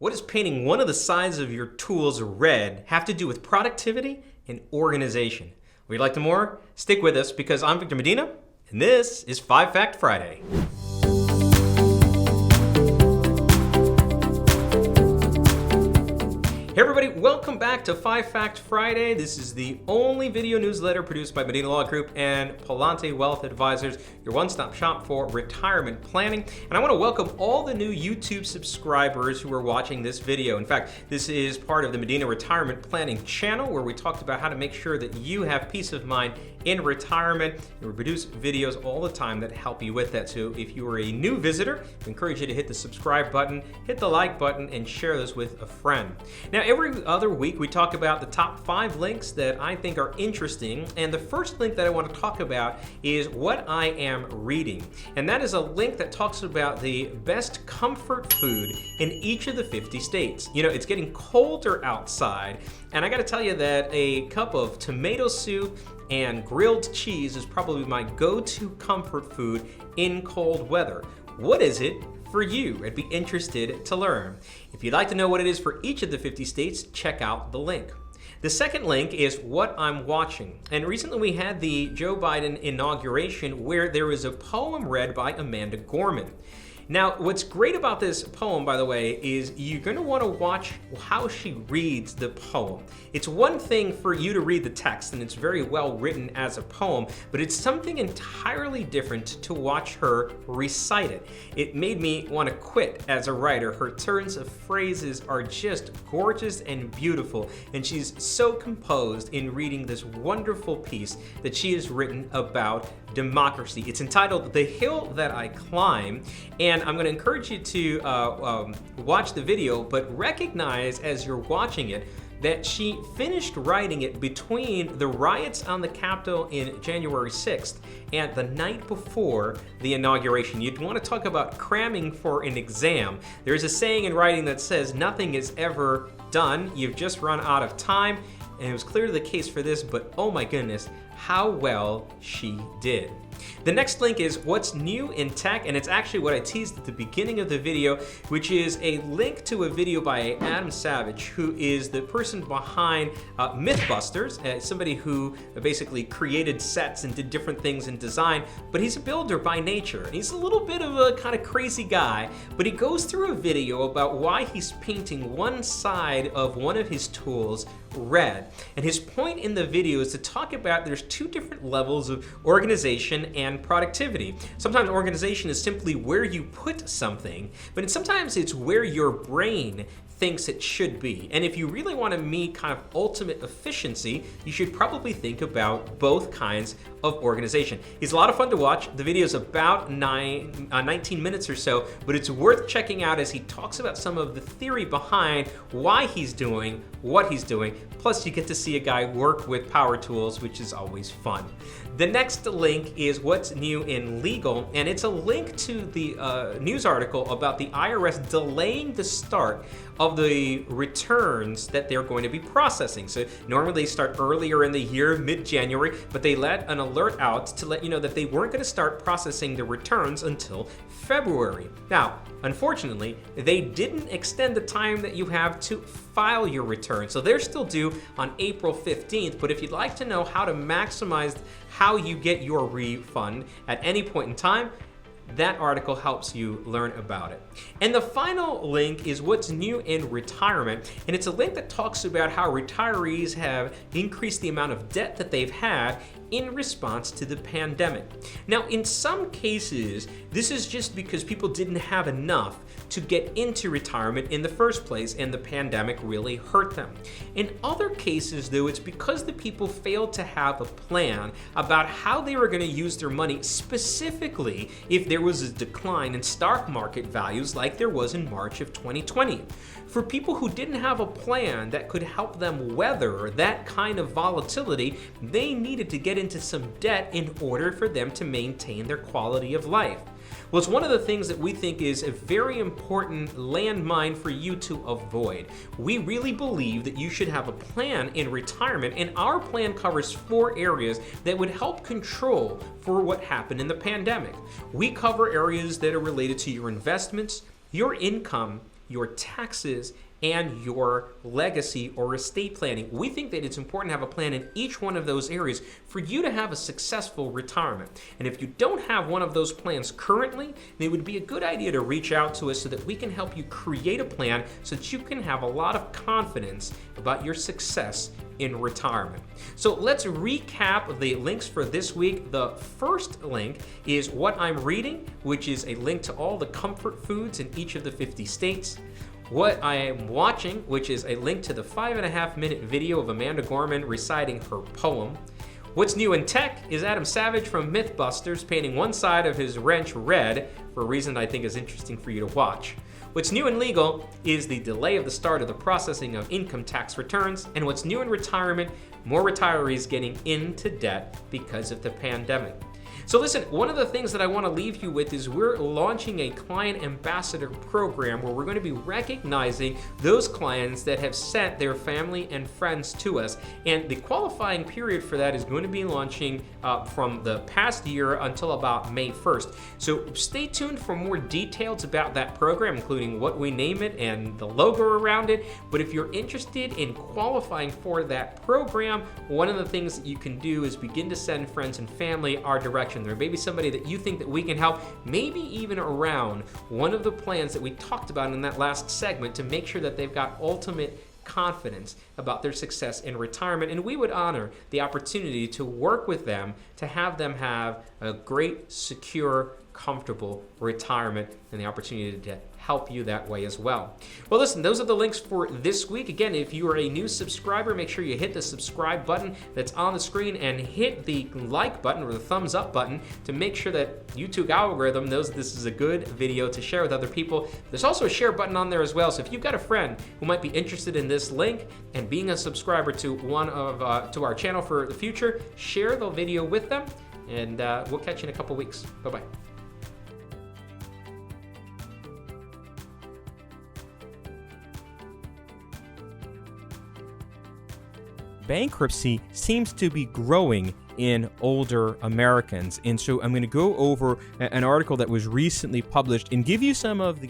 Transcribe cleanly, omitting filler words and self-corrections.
What does painting one of the sides of your tools red have to do with productivity and organization? Would you like to more? Stick with us because I'm Victor Medina, and this is 5 Fact Friday. Hey everybody, welcome back to 5 Fact Friday. This is the only video newsletter produced by Medina Law Group and Palante Wealth Advisors, your one-stop shop for retirement planning. And I want to welcome all the new YouTube subscribers who are watching this video. In fact, this is part of the Medina Retirement Planning channel where we talked about how to make sure that you have peace of mind in retirement. And we produce videos all the time that help you with that. So if you are a new visitor, we encourage you to hit the subscribe button, hit the like button, and share this with a friend. Now, every other week we talk about the top 5 links that I think are interesting, and the first link that I want to talk about is what I am reading, and that is a link that talks about the best comfort food in each of the 50 states. You know, it's getting colder outside, and I got to tell you that a cup of tomato soup and grilled cheese is probably my go-to comfort food in cold weather. What is it for you? I'd be interested to learn. If you'd like to know what it is for each of the 50 states, check out the link. The second link is what I'm watching. And recently we had the Joe Biden inauguration where there was a poem read by Amanda Gorman. Now, what's great about this poem, by the way, is you're going to want to watch how she reads the poem. It's one thing for you to read the text, and it's very well written as a poem, but it's something entirely different to watch her recite it. It made me want to quit as a writer. Her turns of phrases are just gorgeous and beautiful, and she's so composed in reading this wonderful piece that she has written about democracy. It's entitled "The Hill That I Climb," and I'm going to encourage you to watch the video, but recognize as you're watching it that she finished writing it between the riots on the Capitol in January 6th and the night before the inauguration. You'd want to talk about cramming for an exam. There's a saying in writing that says, "Nothing is ever done. You've just run out of time." And it was clearly the case for this, but oh my goodness, how well she did. The next link is what's new in tech, and it's actually what I teased at the beginning of the video, which is a link to a video by Adam Savage, who is the person behind Mythbusters, somebody who basically created sets and did different things in design, but he's a builder by nature. He's a little bit of a kind of crazy guy, but he goes through a video about why he's painting one side of one of his tools red. And his point in the video is to talk about there's 2 different levels of organization and productivity. Sometimes organization is simply where you put something, but sometimes it's where your brain thinks it should be. And if you really want to meet kind of ultimate efficiency, you should probably think about both kinds of organization. He's a lot of fun to watch. The video is about 19 minutes or so, but it's worth checking out as he talks about some of the theory behind why he's doing what he's doing. Plus, you get to see a guy work with power tools, which is always fun. The next link is what's new in legal, and it's a link to the news article about the IRS delaying the start of the returns that they're going to be processing. So normally they start earlier in the year, mid-January, but they let an alert out to let you know that they weren't going to start processing the returns until February. Now, unfortunately, they didn't extend the time that you have to file your return. So they're still due on April 15th, but if you'd like to know how to maximize how you get your refund at any point in time, that article helps you learn about it. And the final link is what's new in retirement, and it's a link that talks about how retirees have increased the amount of debt that they've had in response to the pandemic. Now, in some cases, this is just because people didn't have enough to get into retirement in the first place, and the pandemic really hurt them. In other cases, though, it's because the people failed to have a plan about how they were going to use their money, specifically if there was a decline in stock market values like there was in March of 2020. For people who didn't have a plan that could help them weather that kind of volatility, they needed to get into some debt in order for them to maintain their quality of life. Well, it's one of the things that we think is a very important landmine for you to avoid. We really believe that you should have a plan in retirement, and our plan covers 4 areas that would help control for what happened in the pandemic. We cover areas that are related to your investments, your income, your taxes, and your legacy or estate planning. We think that it's important to have a plan in each one of those areas for you to have a successful retirement. And if you don't have one of those plans currently, then it would be a good idea to reach out to us so that we can help you create a plan so that you can have a lot of confidence about your success in retirement. So let's recap the links for this week. The first link is what I'm reading, which is a link to all the comfort foods in each of the 50 states. What I am watching, which is a link to the 5.5-minute video of Amanda Gorman reciting her poem. What's new in tech is Adam Savage from Mythbusters painting one side of his wrench red for a reason I think is interesting for you to watch. What's new in legal is the delay of the start of the processing of income tax returns. And what's new in retirement, more retirees getting into debt because of the pandemic. So listen, one of the things that I want to leave you with is we're launching a client ambassador program where we're going to be recognizing those clients that have sent their family and friends to us. And the qualifying period for that is going to be launching from the past year until about May 1st. So stay tuned for more details about that program, including what we name it and the logo around it. But if you're interested in qualifying for that program, one of the things that you can do is begin to send friends and family our direction. There may be somebody that you think that we can help, maybe even around one of the plans that we talked about in that last segment to make sure that they've got ultimate confidence about their success in retirement. And we would honor the opportunity to work with them to have them have a great, secure, comfortable retirement and the opportunity to help you that way as well. Well, listen, those are the links for this week. Again, if you are a new subscriber, make sure you hit the subscribe button that's on the screen and hit the like button or the thumbs up button to make sure that YouTube algorithm knows this is a good video to share with other people. There's also a share button on there as well. So if you've got a friend who might be interested in this link and being a subscriber to to our channel for the future, share the video with them, and we'll catch you in a couple weeks. Bye-bye. Bankruptcy seems to be growing in older Americans. And so I'm going to go over an article that was recently published and give you some of the